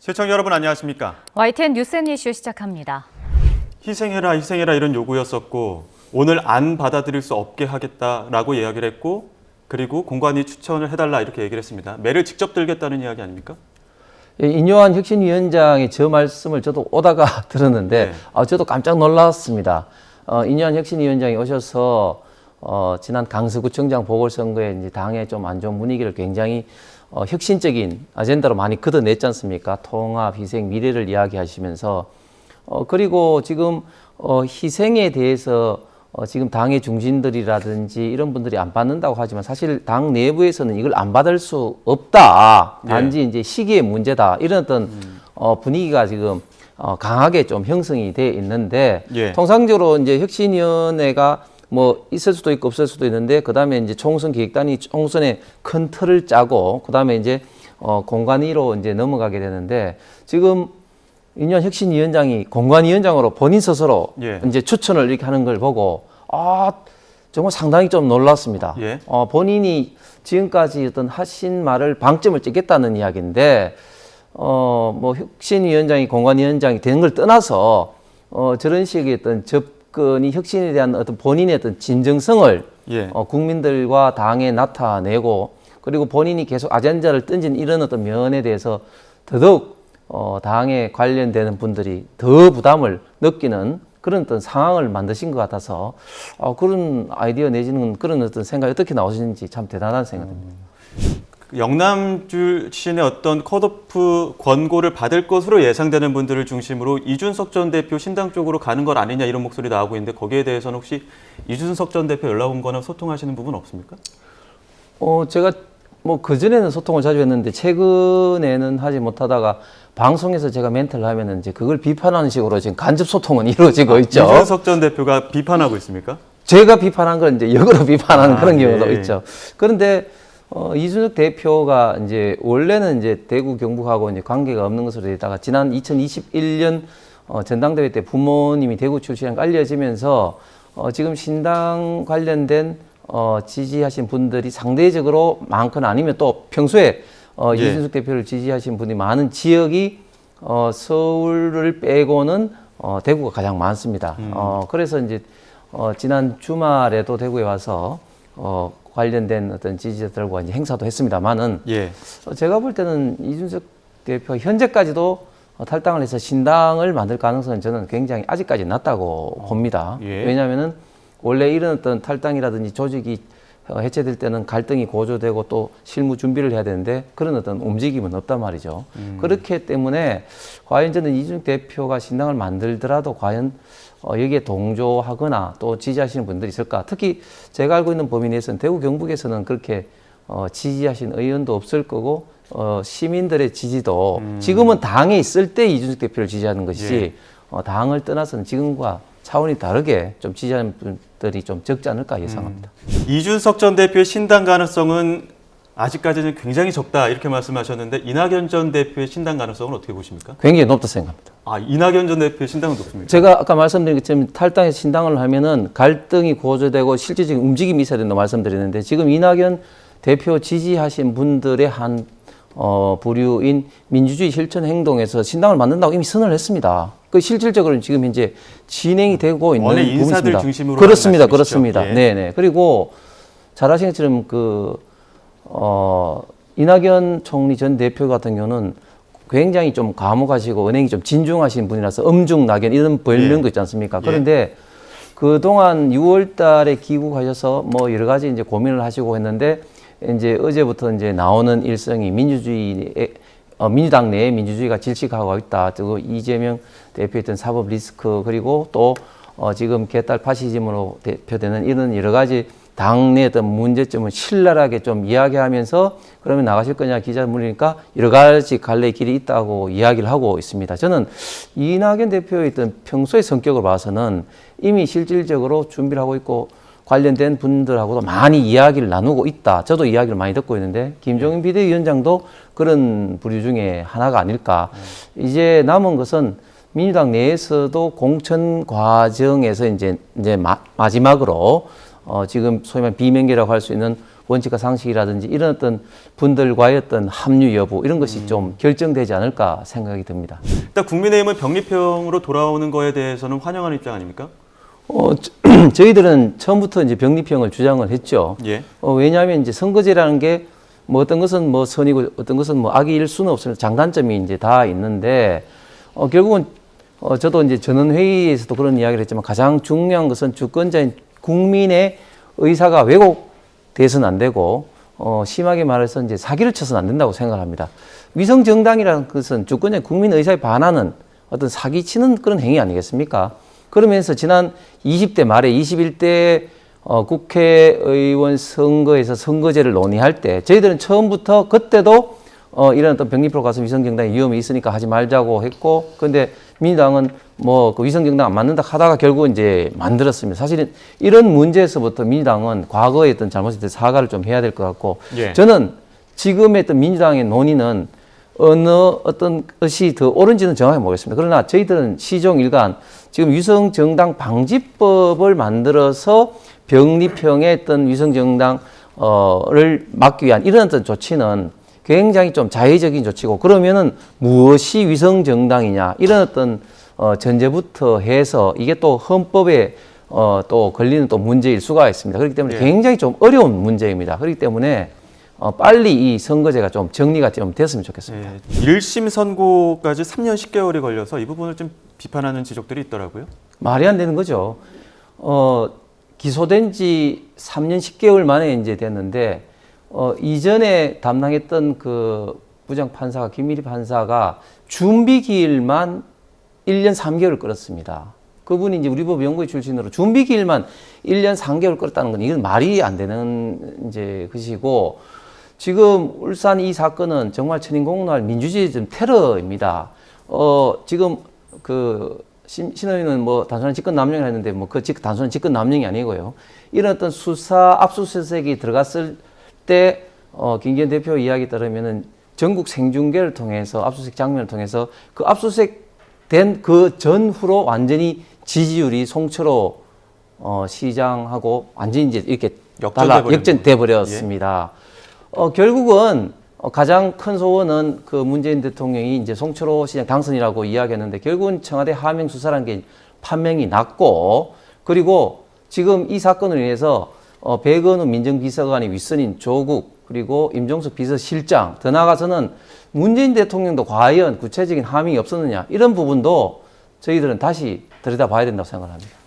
시청자 여러분 안녕하십니까? YTN 뉴스앤이슈 시작합니다. 희생해라 희생해라 이런 요구였었고 오늘 안 받아들일 수 없게 하겠다라고 이야기를 했고 그리고 공관위 추천을 해달라 이렇게 얘기를 했습니다. 매를 직접 들겠다는 이야기 아닙니까? 인요한 혁신위원장의 저 말씀을 저도 오다가 들었는데 저도 깜짝 놀랐습니다. 인요한 혁신위원장이 오셔서 지난 강서구청장 보궐선거에 이제 당의 좀 안 좋은 분위기를 굉장히 혁신적인 아젠다로 많이 걷어냈지 않습니까? 통합, 희생, 미래를 이야기하시면서 그리고 지금 희생에 대해서 지금 당의 중진들이라든지 이런 분들이 안 받는다고 하지만 사실 당 내부에서는 이걸 안 받을 수 없다. 단지 이제 시기의 문제다. 이런 어떤 분위기가 지금 강하게 좀 형성이 돼 있는데 통상적으로 이제 혁신위원회가 뭐 있을 수도 있고 없을 수도 있는데 그다음에 이제 총선 기획단이 총선에 큰 틀을 짜고 그다음에 이제 공관위로 이제 넘어가게 되는데 지금 인요한 혁신위원장이 공관위원장으로 본인 스스로 이제 추천을 이렇게 하는 걸 보고 정말 상당히 좀 놀랐습니다. 본인이 지금까지 어떤 하신 말을 방점을 찍겠다는 이야기인데 뭐 혁신위원장이 공관위원장이 되는 걸 떠나서 저런 식의 어떤 접근이 혁신에 대한 어떤 본인의 어떤 진정성을 국민들과 당에 나타내고 그리고 본인이 계속 아젠다를 던진 이런 어떤 면에 대해서 더더욱 당에 관련되는 분들이 더 부담을 느끼는 그런 어떤 상황을 만드신 것 같아서 그런 아이디어 내지는 그런 어떤 생각이 어떻게 나오시는지 참 대단한 생각입니다. 영남 출신의 어떤 컷오프 권고를 받을 것으로 예상되는 분들을 중심으로 이준석 전 대표 신당 쪽으로 가는 것 아니냐 이런 목소리 나오고 있는데 거기에 대해서는 혹시 이준석 전 대표 연락 온 거나 소통하시는 부분 없습니까? 제가 뭐 그전에는 소통을 자주 했는데 최근에는 하지 못하다가 방송에서 제가 멘트를 하면은 이제 그걸 비판하는 식으로 지금 간접 소통은 이루어지고 있죠. 이준석 전 대표가 비판하고 있습니까? 제가 비판한 걸 이제 역으로 비판하는 그런 경우도 있죠. 그런데 이준석 대표가 이제 원래는 이제 대구 경북하고 이제 관계가 없는 것으로 되다가 지난 2021년 전당대회 때 부모님이 대구 출신이라는 걸 알려지면서 지금 신당 관련된 지지하신 분들이 상대적으로 많거나 아니면 또 평소에 이준석 대표를 지지하신 분이 많은 지역이 서울을 빼고는 대구가 가장 많습니다. 그래서 이제 지난 주말에도 대구에 와서 관련된 어떤 지지자들과 이제 행사도 했습니다만은 제가 볼 때는 이준석 대표 현재까지도 탈당을 해서 신당을 만들 가능성은 저는 굉장히 아직까지 낮다고 봅니다. 왜냐하면은 원래 이런 어떤 탈당이라든지 조직이 해체될 때는 갈등이 고조되고 또 실무 준비를 해야 되는데 그런 어떤 움직임은 없단 말이죠. 그렇기 때문에 과연 저는 이준석 대표가 신당을 만들더라도 과연 여기에 동조하거나 또 지지하시는 분들이 있을까? 특히 제가 알고 있는 범위 내에서는 대구 경북에서는 그렇게 지지하신 의원도 없을 거고 시민들의 지지도 지금은 당에 있을 때 이준석 대표를 지지하는 것이지 당을 떠나서는 지금과 차원이 다르게 좀 지지하는 분들이 좀 적지 않을까 예상합니다. 이준석 전 대표의 신당 가능성은 아직까지는 굉장히 적다 이렇게 말씀하셨는데 이낙연 전 대표의 신당 가능성은 어떻게 보십니까? 굉장히 높다 생각합니다. 이낙연 전 대표의 신당은 높습니까? 제가 아까 말씀드린 것처럼 탈당해서 신당을 하면은 갈등이 고조되고 실질적인 움직임이 있어야 된다고 말씀드렸는데 지금 이낙연 대표 지지하신 분들의 한 부류인 민주주의 실천 행동에서 신당을 만든다고 이미 선언을 했습니다. 그 실질적으로는 지금 현재 진행이 되고 있는 원래 인사들 부분입니다. 중심으로 그렇습니다. 네네. 그리고 잘 아시는 것처럼 이낙연 총리 전 대표 같은 경우는 굉장히 좀 과묵하시고 은행이 좀 진중하신 분이라서 엄중낙연 이런 별명도 있지 않습니까? 그런데 그동안 6월 달에 귀국하셔서 뭐 여러 가지 이제 고민을 하시고 했는데 이제 어제부터 이제 나오는 일성이 민주당 내에 민주주의가 질식하고 있다. 그리고 이재명 대표했던 사법 리스크 그리고 또 지금 개딸 파시즘으로 대표되는 이런 여러 가지 당내 어떤 문제점을 신랄하게 좀 이야기하면서 그러면 나가실 거냐 기자 물으니까 여러 가지 갈래의 길이 있다고 이야기를 하고 있습니다. 저는 이낙연 대표의 어떤 평소의 성격을 봐서는 이미 실질적으로 준비를 하고 있고 관련된 분들하고도 많이 이야기를 나누고 있다. 저도 이야기를 많이 듣고 있는데 김종인 비대위원장도 그런 부류 중에 하나가 아닐까. 이제 남은 것은 민주당 내에서도 공천 과정에서 이제 마지막으로 지금 소위 말하는 비명계라고 할 수 있는 원칙과 상식이라든지 이런 어떤 분들과의 어떤 합류 여부 이런 것이 좀 결정되지 않을까 생각이 듭니다. 일단 국민의힘은 병립형으로 돌아오는 거에 대해서는 환영하는 입장 아닙니까? 저희들은 처음부터 이제 병립형을 주장을 했죠. 예. 왜냐하면 이제 선거제라는 게 뭐 어떤 것은 뭐 선이고 어떤 것은 뭐 악일 수는 없습니다. 장단점이 이제 다 있는데 결국은 저도 이제 전원회의에서도 그런 이야기를 했지만 가장 중요한 것은 주권자인 국민의 의사가 왜곡돼서는 안 되고 심하게 말해서 이제 사기를 쳐서는 안 된다고 생각합니다. 위성 정당이라는 것은 주권자인 국민 의사에 반하는 어떤 사기치는 그런 행위 아니겠습니까? 그러면서 지난 20대 말에 21대 국회의원 선거에서 선거제를 논의할 때 저희들은 처음부터 그때도 이런 어떤 병립으로 가서 위성정당의 위험이 있으니까 하지 말자고 했고, 그런데 민주당은 뭐 그 위성정당 안 만든다 하다가 결국 이제 만들었습니다. 사실은 이런 문제에서부터 민주당은 과거에 어떤 잘못에 대해서 사과를 좀 해야 될 것 같고, 예. 저는 지금의 어떤 민주당의 논의는 어느 어떤 것이 더 옳은지는 정확히 모르겠습니다. 그러나 저희들은 시종일관 지금 위성정당 방지법을 만들어서 병립형의 어떤 위성정당을 막기 위한 이런 어떤 조치는 굉장히 좀 자의적인 조치고, 그러면은 무엇이 위성정당이냐 이런 어떤 전제부터 해서 이게 또 헌법에 또 걸리는 또 문제일 수가 있습니다. 그렇기 때문에 예. 굉장히 좀 어려운 문제입니다. 그렇기 때문에 빨리 이 선거제가 좀 정리가 좀 됐으면 좋겠습니다. 예. 1심 선고까지 3년 10개월이 걸려서 이 부분을 좀 비판하는 지적들이 있더라고요. 말이 안 되는 거죠. 기소된 지 3년 10개월 만에 이제 됐는데, 이전에 담당했던 그 부장판사가, 김미리 판사가 준비 기일만 1년 3개월 끌었습니다. 그분이 이제 우리 법 연구회 출신으로 준비 기일만 1년 3개월 끌었다는 건 이건 말이 안 되는 이제 것이고, 지금 울산 이 사건은 정말 천인공노할 민주주의 좀 테러입니다. 지금 그 신의는 뭐 단순한 직권 남용을 했는데 뭐 그 단순한 직권 남용이 아니고요. 이런 어떤 수사 압수수색이 들어갔을 때 김기현 대표 이야기 따르면은 전국 생중계를 통해서 압수수색 장면을 통해서 그 압수수색 된 그 전후로 완전히 지지율이 송철호 시장하고 완전히 이제 이렇게 역전돼 버렸습니다. 결국은 가장 큰 소원은 그 문재인 대통령이 이제 송철호 시장 당선이라고 이야기했는데, 결국은 청와대 하명 수사라는 게 판명이 났고, 그리고 지금 이 사건을 위해서 백은우 민정비서관이 윗선인 조국, 그리고 임종석 비서실장, 더 나아가서는 문재인 대통령도 과연 구체적인 하명이 없었느냐, 이런 부분도 저희들은 다시 들여다봐야 된다고 생각합니다.